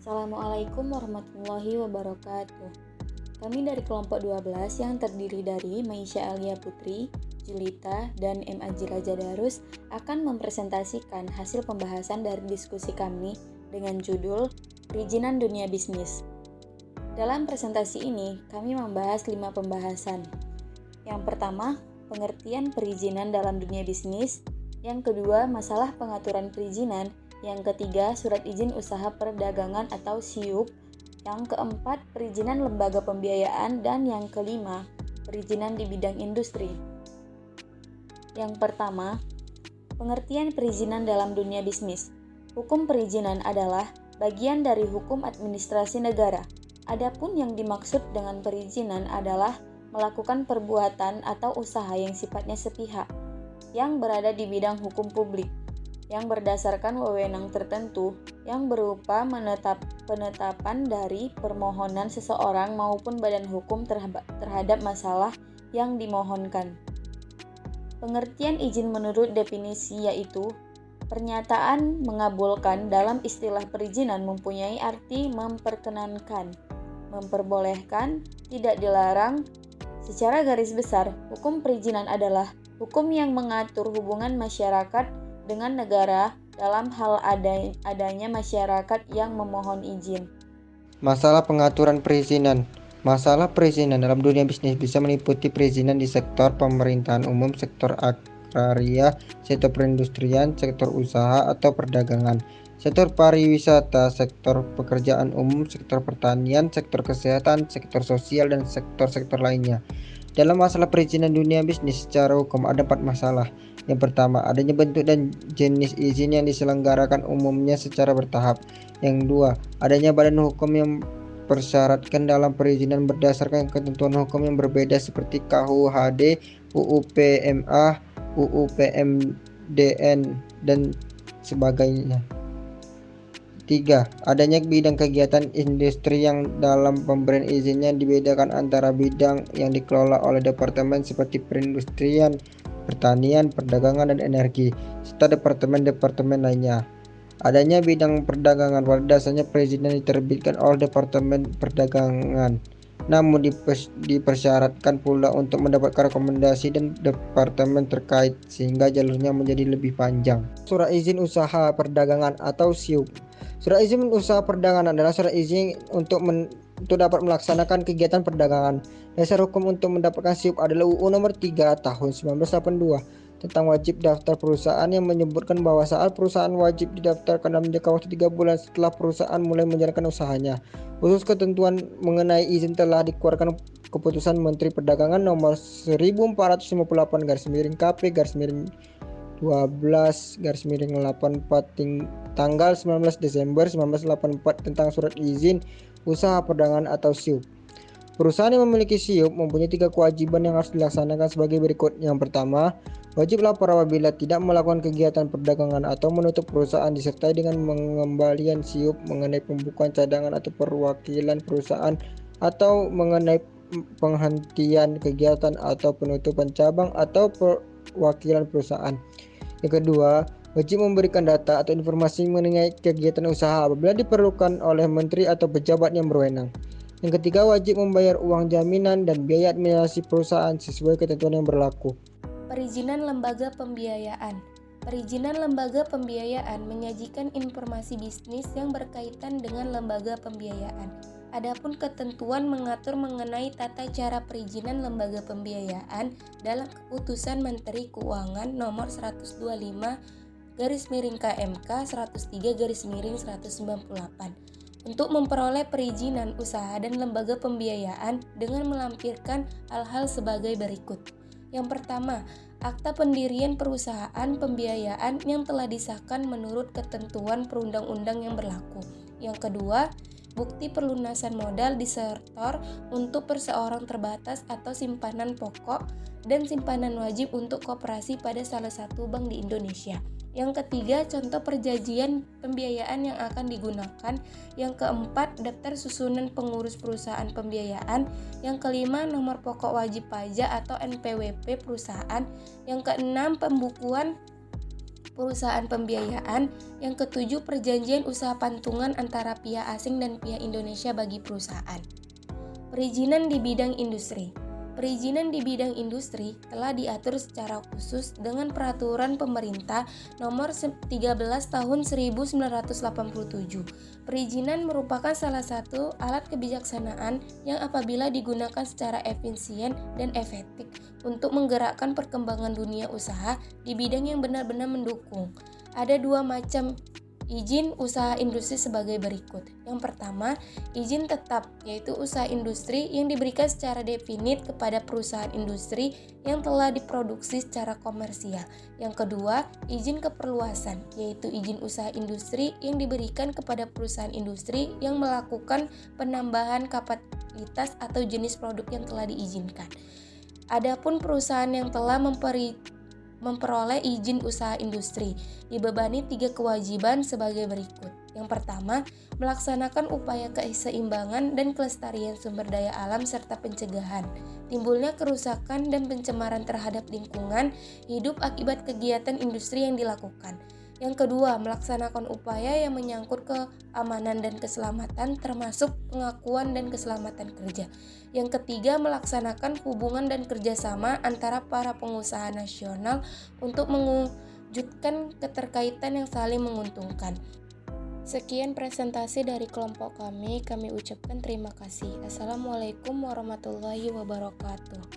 Assalamualaikum warahmatullahi wabarakatuh. Kami dari kelompok 12 yang terdiri dari Maisha Alia Putri, Julita, dan M. Aji Raja Darus akan mempresentasikan hasil pembahasan dari diskusi kami dengan judul Perizinan Dunia Bisnis. Dalam presentasi ini, kami membahas 5 pembahasan. Yang pertama, pengertian perizinan dalam dunia bisnis. Yang kedua, masalah pengaturan perizinan. Yang ketiga, surat izin usaha perdagangan atau SIUP. Yang keempat, perizinan lembaga pembiayaan. Dan yang kelima, perizinan di bidang industri. Yang pertama, pengertian perizinan dalam dunia bisnis. Hukum perizinan adalah bagian dari hukum administrasi negara. Adapun yang dimaksud dengan perizinan adalah melakukan perbuatan atau usaha yang sifatnya sepihak, yang berada di bidang hukum publik, yang berdasarkan wewenang tertentu, yang berupa penetapan dari permohonan seseorang maupun badan hukum terhadap masalah yang dimohonkan. Pengertian izin menurut definisi yaitu pernyataan mengabulkan dalam istilah perizinan mempunyai arti memperkenankan, memperbolehkan, tidak dilarang. Secara garis besar, hukum perizinan adalah hukum yang mengatur hubungan masyarakat dengan negara dalam hal adanya masyarakat yang memohon izin. Masalah pengaturan perizinan. Masalah perizinan dalam dunia bisnis bisa meliputi perizinan di sektor pemerintahan umum, sektor agraria, sektor perindustrian, sektor usaha atau perdagangan, sektor pariwisata, sektor pekerjaan umum, sektor pertanian, sektor kesehatan, sektor sosial, dan sektor-sektor lainnya. Dalam masalah perizinan dunia bisnis secara hukum ada 4 masalah. Yang pertama, adanya bentuk dan jenis izin yang diselenggarakan umumnya secara bertahap. Yang kedua, adanya badan hukum yang persyaratkan dalam perizinan berdasarkan ketentuan hukum yang berbeda seperti KUHD, UU PMA, UU PMDN, dan sebagainya. 3. Adanya bidang kegiatan industri yang dalam pemberian izinnya dibedakan antara bidang yang dikelola oleh departemen seperti perindustrian, pertanian, perdagangan, dan energi, serta departemen-departemen lainnya. Adanya bidang perdagangan, pada dasarnya perizinan diterbitkan oleh Departemen Perdagangan, namun dipersyaratkan pula untuk mendapatkan rekomendasi dan departemen terkait sehingga jalurnya menjadi lebih panjang. Surat izin usaha perdagangan atau SIUP. Surat izin usaha perdagangan adalah surat izin untuk dapat melaksanakan kegiatan perdagangan. Dasar hukum untuk mendapatkan SIUP adalah UU Nomor 3 Tahun 1982 tentang wajib daftar perusahaan yang menyebutkan bahwa saat perusahaan wajib didaftarkan dalam jangka waktu 3 bulan setelah perusahaan mulai menjalankan usahanya. Khusus ketentuan mengenai izin telah dikeluarkan Keputusan Menteri Perdagangan Nomor 1458/12/84 tanggal 19 Desember 1984 tentang surat izin usaha perdagangan atau SIUP. Perusahaan yang memiliki SIUP mempunyai 3 kewajiban yang harus dilaksanakan sebagai berikut. Yang pertama, wajib lapor apabila tidak melakukan kegiatan perdagangan atau menutup perusahaan, disertai dengan pengembalian SIUP mengenai pembukaan cadangan atau perwakilan perusahaan, atau mengenai penghentian kegiatan atau penutupan cabang atau perwakilan perusahaan. Yang kedua, wajib memberikan data atau informasi mengenai kegiatan usaha apabila diperlukan oleh menteri atau pejabat yang berwenang. Yang ketiga, wajib membayar uang jaminan dan biaya administrasi perusahaan sesuai ketentuan yang berlaku. Perizinan lembaga pembiayaan. Perizinan lembaga pembiayaan menyajikan informasi bisnis yang berkaitan dengan lembaga pembiayaan. Adapun ketentuan mengatur mengenai tata cara perizinan lembaga pembiayaan dalam Keputusan Menteri Keuangan Nomor 125/KMK 103/198 untuk memperoleh perizinan usaha dan lembaga pembiayaan dengan melampirkan hal-hal sebagai berikut. Yang pertama, akta pendirian perusahaan pembiayaan yang telah disahkan menurut ketentuan perundang-undang yang berlaku. Yang kedua, bukti perlunasan modal disertor untuk perseorangan terbatas atau simpanan pokok dan simpanan wajib untuk koperasi pada salah satu bank di Indonesia. Yang ketiga, contoh perjanjian pembiayaan yang akan digunakan. Yang keempat, daftar susunan pengurus perusahaan pembiayaan. Yang kelima, nomor pokok wajib pajak atau NPWP perusahaan. Yang keenam, pembukuan perusahaan pembiayaan. Yang ketujuh, perjanjian usaha pantungan antara pihak asing dan pihak Indonesia bagi perusahaan. Perizinan di bidang industri. Perizinan di bidang industri telah diatur secara khusus dengan Peraturan Pemerintah Nomor 13 Tahun 1987. Perizinan merupakan salah satu alat kebijaksanaan yang apabila digunakan secara efisien dan efektif untuk menggerakkan perkembangan dunia usaha di bidang yang benar-benar mendukung. Ada dua macam izin usaha industri sebagai berikut. Yang pertama, izin tetap, yaitu usaha industri yang diberikan secara definit kepada perusahaan industri yang telah diproduksi secara komersial. Yang kedua, izin keperluasan, yaitu izin usaha industri yang diberikan kepada perusahaan industri yang melakukan penambahan kapasitas atau jenis produk yang telah diizinkan. Adapun perusahaan yang telah memperoleh izin usaha industri dibebani 3 kewajiban sebagai berikut. Yang pertama, melaksanakan upaya keseimbangan dan kelestarian sumber daya alam serta pencegahan timbulnya kerusakan dan pencemaran terhadap lingkungan hidup akibat kegiatan industri yang dilakukan. Yang kedua, melaksanakan upaya yang menyangkut keamanan dan keselamatan termasuk pengakuan dan keselamatan kerja. Yang ketiga, melaksanakan hubungan dan kerjasama antara para pengusaha nasional untuk mewujudkan keterkaitan yang saling menguntungkan. Sekian presentasi dari kelompok kami ucapkan terima kasih. Assalamualaikum warahmatullahi wabarakatuh.